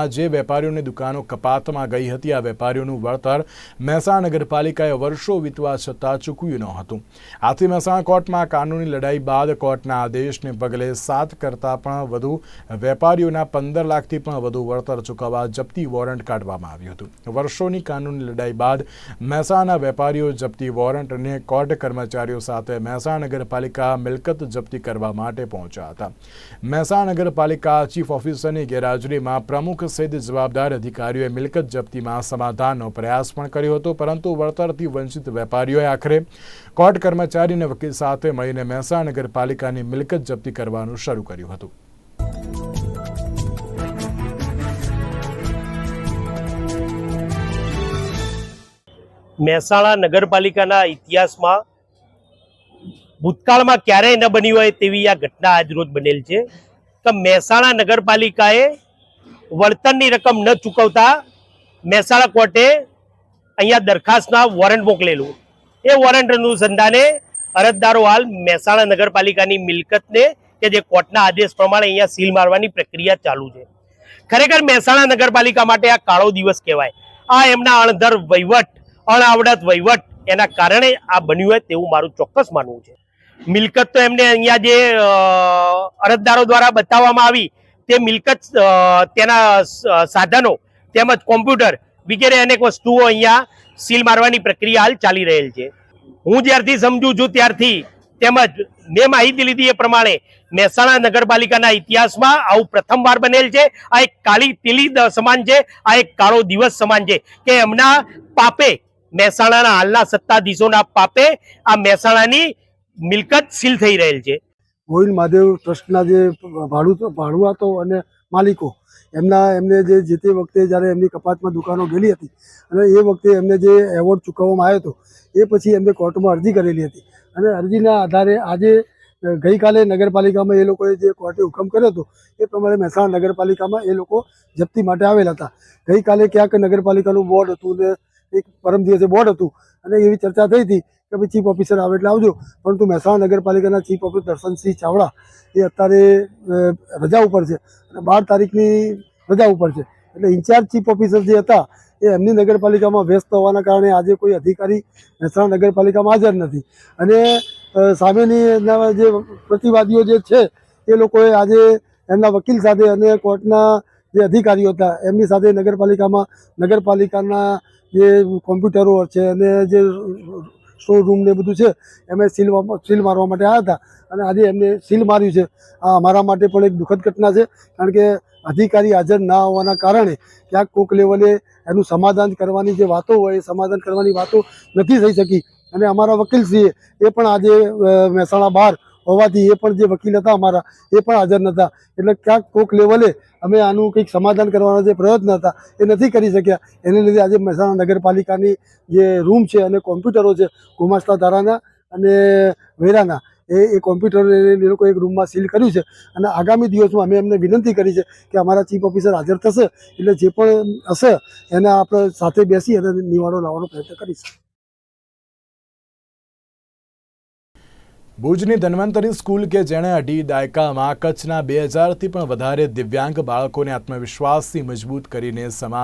જે વેપારીઓની દુકાનો કપાતમાં ગઈ હતી આ વેપારીઓનું વળતર મહેસાણા નગરપાલિકાએ વર્ષો વીતવા છતાં ચૂકવ્યું ન હતું। આથી મહેસાણા કોર્ટમાં કાનૂની લડાઈ બાદ કોર્ટના આદેશને પગલે 7 કરતાં પણ વધુ વેપારીઓના 15 લાખથી પણ વધુ વળતર ચૂકવવા જપ્તી વોરંટ કાઢવામાં આવ્યું હતું। વર્ષોની કાનૂની લડાઈ બાદ મહેસાણા વેપારીઓ જપ્તી વોરંટ અને કોર્ટ કર્મચારીઓ સાથે મહેસાણા નગરપાલિકા મિલકત જપ્તી કરવા માટે પહોંચ્યા હતા। મહેસાણા નગરપાલિકા ચીફ ઓફિસરની ગેરહાજરીમાં પ્રમુખ સહિત જવાબદાર અધિકારીઓએ મિલકત જપ્તીમાં સમાધાનનો પ્રયાસ પણ કર્યો હતો, પરંતુ વળતરથી વંચિત વેપારીઓએ આખરે કોર્ટ કર્મચારી અને વકીલ સાથે મળીને મહેસાણા નગરપાલિકાની મિલકત જપ્તી કરવાનું શરૂ કર્યું હતું। મહેસાણા નગરપાલિકાના ઇતિહાસમાં ભૂતકાળમાં ક્યારેય ન બની હોય તેવી આ ઘટના આજરોજ બનેલ છે કે મહેસાણા નગરપાલિકાએ વળતરની રકમ ન ચૂકવતા મહેસાણા કોર્ટે અહીંયા દરખાસ્તના વોરંટ મોકલેલું। એ વોરંટ અનુસંધાને અરજદારો હાલ મહેસાણા નગરપાલિકાની મિલકતને કે જે કોર્ટના આદેશ પ્રમાણે અહીંયા સીલ મારવાની પ્રક્રિયા ચાલુ છે। ખરેખર મહેસાણા નગરપાલિકા માટે આ કાળો દિવસ કહેવાય। આ એમના અણધર વહીવટ, અણાવડત વહીવટ એના કારણે આ બન્યું હોય તેવું મારું ચોક્કસ માનવું છે। મિલકત તો એમને અહીંયા જે અરજદારો દ્વારા બતાવવામાં આવી તે મિલકત, તેના સાધનો તેમજ કોમ્પ્યુટર વગેરે અનેક વસ્તુઓ અહીંયા સીલ મારવાની પ્રક્રિયા હાલ ચાલી રહેલ છે। હું જ્યારથી સમજુ છું ત્યારથી તેમજ મેં માહિતી લીધી એ પ્રમાણે મહેસાણા નગરપાલિકાના ઇતિહાસમાં આવું પ્રથમવાર બનેલ છે। આ એક કાળી તીલી સમાન છે, આ એક કાળો દિવસ સમાન છે કે એમના પાપે, મહેસાણાના હાલના સત્તાધીશોના પાપે આ મહેસાણાની મિલકત સીલ થઈ રહેલ છે। ગોવિંદ મહાદેવ ટ્રસ્ટના જે ભાડુઆતો અને માલિકો એમને જે તે વખતે જ્યારે એમની કપાતમાં દુકાનો ગયેલી હતી અને એ વખતે એમને જે એવોર્ડ ચૂકવવામાં આવ્યો હતો એ પછી એમને કોર્ટમાં અરજી કરેલી હતી અને અરજીના આધારે આજે ગઈકાલે નગરપાલિકામાં એ લોકોએ જે કોર્ટે હુકમ કર્યો હતો એ પ્રમાણે મહેસાણા નગરપાલિકામાં એ લોકો જપ્તી માટે આવેલા હતા। ગઈકાલે ક્યાંક નગરપાલિકાનું બોર્ડ હતું ને એક પરમ દિવસે બોર્ડ હતું અને એવી ચર્ચા થઈ હતી કે ભાઈ ચીફ ઓફિસર આવે એટલે આવજો, પરંતુ મહેસાણા નગરપાલિકાના ચીફ ઓફિસર દર્શનસિંહ ચાવડા એ અત્યારે રજા ઉપર છે અને 12 તારીખની રજા ઉપર છે। એટલે ઇન્ચાર્જ ચીફ ઓફિસર જે હતા એ એમની નગરપાલિકામાં વ્યસ્ત હોવાના કારણે આજે કોઈ અધિકારી મહેસાણા નગરપાલિકામાં હાજર નથી અને સામેની જે પ્રતિવાદીઓ જે છે એ લોકોએ આજે એમના વકીલ સાથે અને કોર્ટના જે અધિકારીઓ હતા એમની સાથે નગરપાલિકાના જે કોમ્પ્યુટરો છે અને જે સ્ટોર રૂમ ને બધું છે એમાં સીલ મારવા માટે આવ્યા હતા અને આજે એમને સીલ માર્યું છે। આ અમારા માટે પણ એક દુઃખદ ઘટના છે, કારણ કે અધિકારી હાજર ના હોવાના કારણે ક્યાંક કોક લેવલે એનું સમાધાન કરવાની જે વાતો હોય એ સમાધાન કરવાની વાતો નથી થઈ શકી અને અમારા વકીલશ્રીએ એ પણ આજે મહેસાણા બહાર હોવાથી એ પણ જે વકીલ હતા અમારા એ પણ હાજર નહોતા, એટલે ક્યાંક કોક લેવલે અમે આનું કંઈક સમાધાન કરવાના જે પ્રયત્ન હતા એ નથી કરી શક્યા। એને લીધે આજે મહેસાણા નગરપાલિકાની જે રૂમ છે અને કોમ્પ્યુટરો છે ગુમાસ્તા ધારાના અને વેરાના એ કોમ્પ્યુટર એ લોકો એક રૂમમાં સીલ કર્યું છે અને આગામી દિવસમાં અમે એમને વિનંતી કરી છે કે અમારા ચીફ ઓફિસર હાજર થશે એટલે જે પણ હશે એને આપણે સાથે બેસી અને નિવાડો લાવવાનો પ્રયત્ન કરીશું। ભુજની ધન્વંતરી સ્કૂલ કે જેણે 2.5 દાયકામાં કચ્છના 2000થી પણ વધારે દિવ્યાંગ બાળકોને આત્મવિશ્વાસથી મજબૂત કરીને સમાજ